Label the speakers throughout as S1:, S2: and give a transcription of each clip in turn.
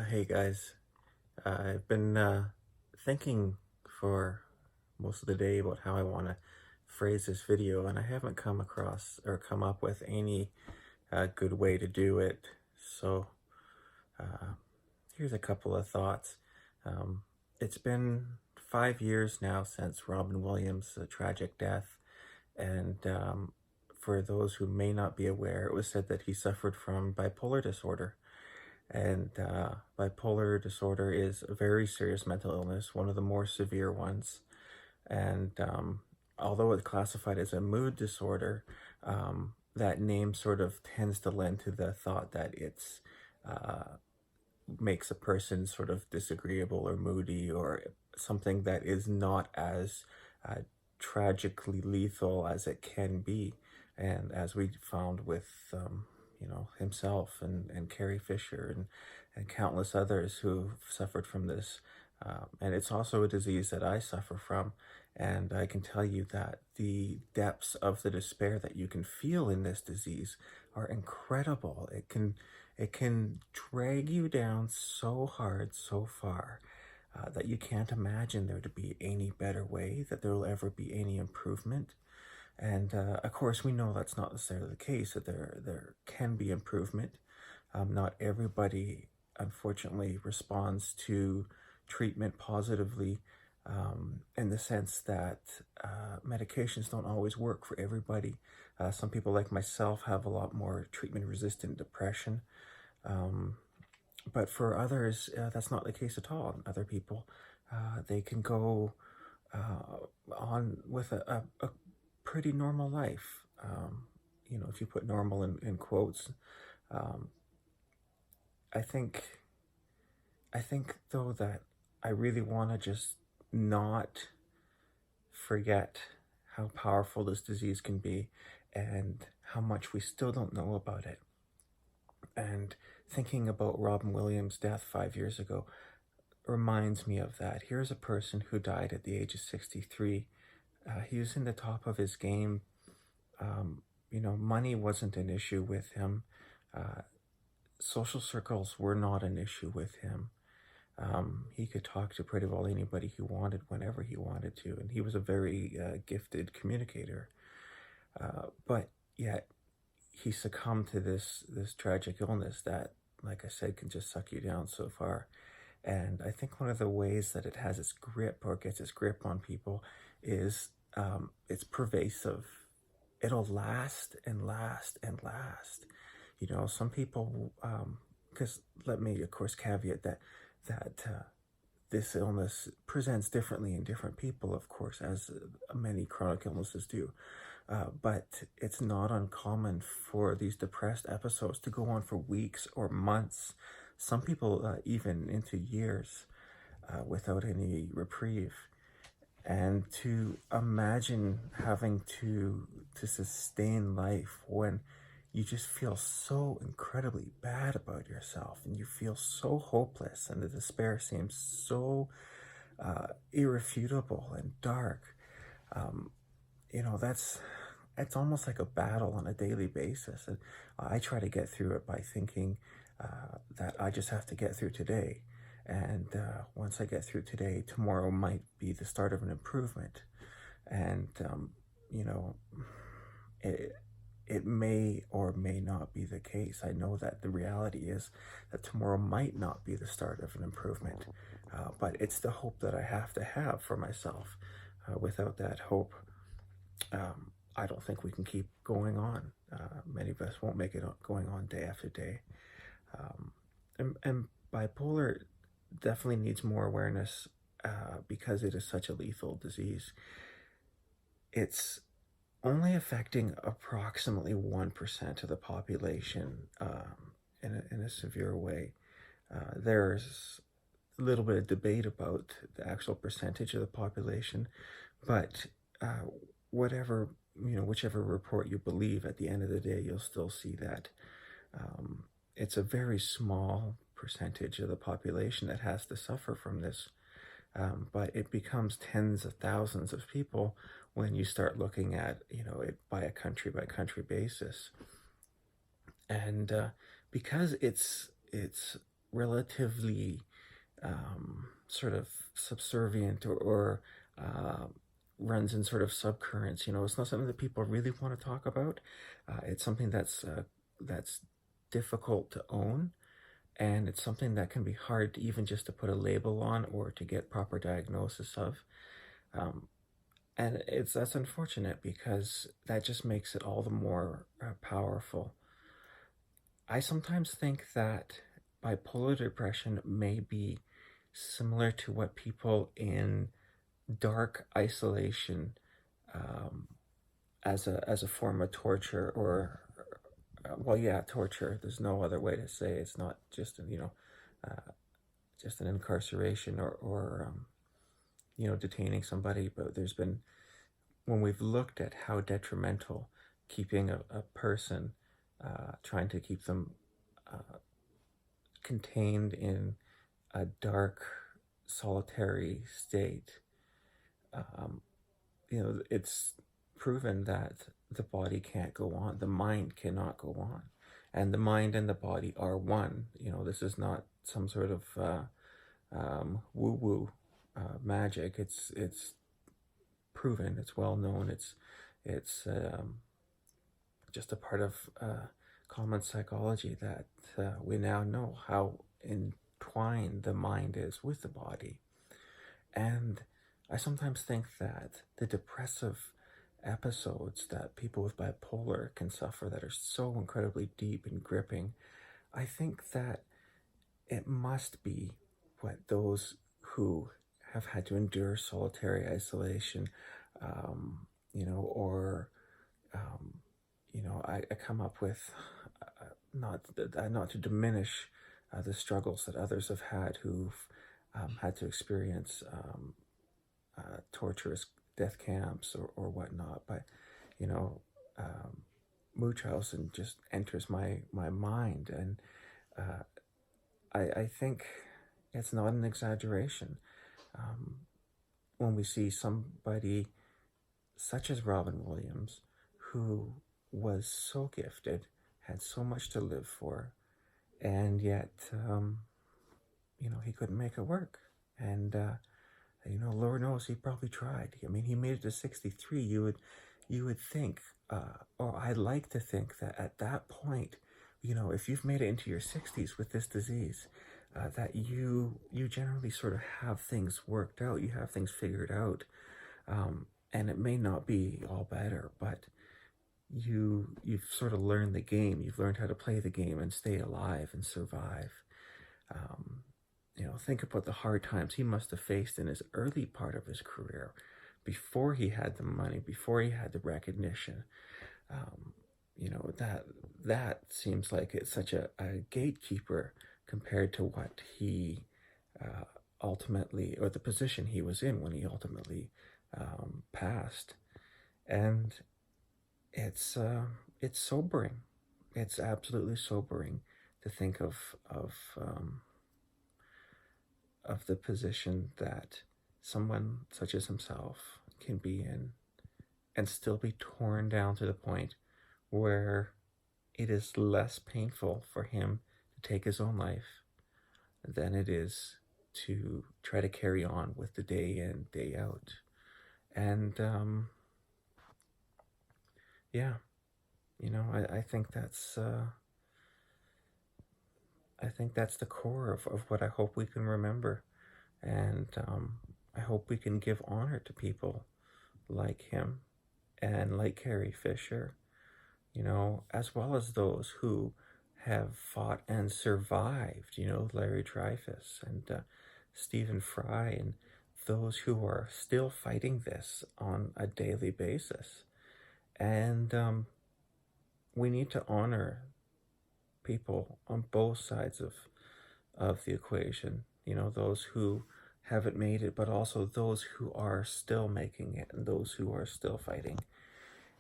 S1: Hey guys, I've been thinking for most of the day about how I want to phrase this video, and I haven't come across or come up with any good way to do it. So uh, here's a couple of thoughts. Um, it's been 5 years now since Robin Williams' tragic death, and for those who may not be aware, it was said that he suffered from bipolar disorder. And bipolar disorder is a very serious mental illness, one of the more severe ones. And although it's classified as a mood disorder, that name sort of tends to lend to the thought that it's makes a person sort of disagreeable or moody or something that is not as uh, tragically lethal as it can be. And as we found with, himself and Carrie Fisher and countless others who've suffered from this. And it's also a disease that I suffer from. And I can tell you that the depths of the despair that you can feel in this disease are incredible. It can drag you down so hard, so far, that you can't imagine there to be any better way, that there will ever be any improvement. And of course, we know that's not necessarily the case, that there can be improvement. Not everybody, unfortunately, responds to treatment positively, in the sense that medications don't always work for everybody. Some people, like myself, have a lot more treatment-resistant depression. Um, but for others, that's not the case at all. Other people, they can go on with a pretty normal life. If you put normal in quotes. Um, I think, I think though that I really want to just not forget how powerful this disease can be and how much we still don't know about it. And thinking about Robin Williams' death 5 years ago reminds me of that. Here's a person who died at the age of 63. He was in the top of his game. Money wasn't an issue with him. Uh, Social circles were not an issue with him. He could talk to pretty well anybody he wanted whenever he wanted to, and he was a very gifted communicator. But yet, he succumbed to this tragic illness that, like I said, can just suck you down so far. And I think one of the ways that it has its grip or gets its grip on people is it's pervasive. It'll last and last and last. Some people, because let me, of course, caveat that this illness presents differently in different people, of course, as many chronic illnesses do. But it's not uncommon for these depressed episodes to go on for weeks or months, some people even into years, without any reprieve. And to imagine having to sustain life when you just feel so incredibly bad about yourself and you feel so hopeless and the despair seems so irrefutable and dark. That's almost like a battle on a daily basis. And I try to get through it by thinking that I just have to get through today. And once I get through today, tomorrow might be the start of an improvement. And, it may or may not be the case. I know that the reality is that tomorrow might not be the start of an improvement. But it's the hope that I have to have for myself. Without that hope, I don't think we can keep going on. Many of us won't make it going on day after day. And bipolar definitely needs more awareness because it is such a lethal disease. It's only affecting approximately 1% of the population in a severe way. There's a little bit of debate about the actual percentage of the population, but whichever report you believe, at the end of the day, you'll still see that it's a very small percentage of the population that has to suffer from this. But it becomes tens of thousands of people when you start looking at, it by a country by country basis. And because it's relatively sort of subservient or uh, runs in sort of subcurrents. It's not something that people really want to talk about. It's something that's difficult to own, and it's something that can be hard to even just to put a label on or to get proper diagnosis of. Um, and that's unfortunate because that just makes it all the more powerful. I sometimes think that bipolar depression may be similar to what people in dark isolation, um, as a form of torture, or well, yeah, torture. There's no other way to say it. It's not just just an incarceration or detaining somebody. But there's been, when we've looked at how detrimental keeping a person, trying to keep them uh, contained in a dark, solitary state, um, it's proven that the body can't go on, the mind cannot go on, and the mind and the body are one. This is not some sort of woo-woo magic. It's proven. It's well known. It's just a part of common psychology that we now know how entwined the mind is with the body. And I sometimes think that the depressive episodes that people with bipolar can suffer, that are so incredibly deep and gripping, I think that it must be what those who have had to endure solitary isolation, or I come up with, not to diminish the struggles that others have had who've had to experience torturous death camps or whatnot, but you know, um, Munchausen just enters my mind, and uh, I think it's not an exaggeration um, when we see somebody such as Robin Williams, who was so gifted, had so much to live for, and yet, he couldn't make it work. And, Lord knows he probably tried. I mean, he made it to 63. You would think, or I'd like to think that at that point, if you've made it into your 60s with this disease, that you generally sort of have things worked out, you have things figured out, and it may not be all better, but you've sort of learned the game. You've learned how to play the game and stay alive and survive. Um, think about the hard times he must have faced in his early part of his career, before he had the money, before he had the recognition. Um, that seems like it's such a gatekeeper compared to what he ultimately, or the position he was in when he ultimately passed. And it's sobering. It's absolutely sobering to think of the position that someone such as himself can be in, and still be torn down to the point where it is less painful for him to take his own life than it is to try to carry on with the day in, day out. And yeah, I think that's the core of what I hope we can remember. And I hope we can give honor to people like him and like Carrie Fisher, as well as those who have fought and survived, Larry Dreyfus and Stephen Fry, and those who are still fighting this on a daily basis. And we need to honor people on both sides of the equation, those who haven't made it, but also those who are still making it, and those who are still fighting.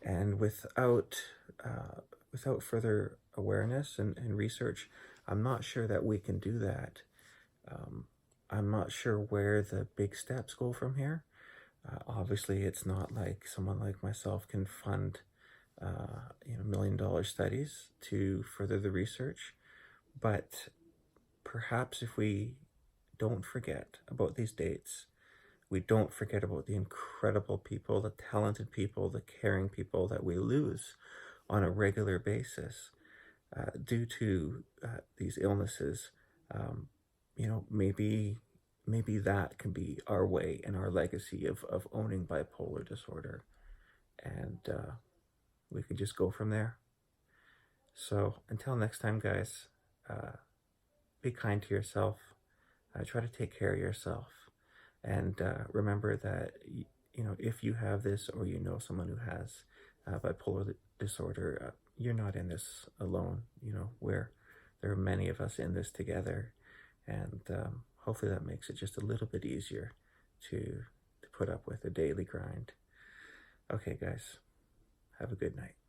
S1: And without further awareness and research, I'm not sure that we can do that. I'm not sure where the big steps go from here. Obviously, it's not like someone like myself can fund $1 million studies to further the research, but perhaps if we don't forget about these dates, we don't forget about the incredible people, the talented people, the caring people that we lose on a regular basis due to these illnesses. Um, maybe that can be our way and our legacy of owning bipolar disorder, and we can just go from there. So until next time, guys, uh, be kind to yourself. Try to take care of yourself, and remember that if you have this or you know someone who has bipolar disorder, you're not in this alone. Where there are many of us in this together, and hopefully that makes it just a little bit easier to put up with the daily grind. Okay, guys, have a good night.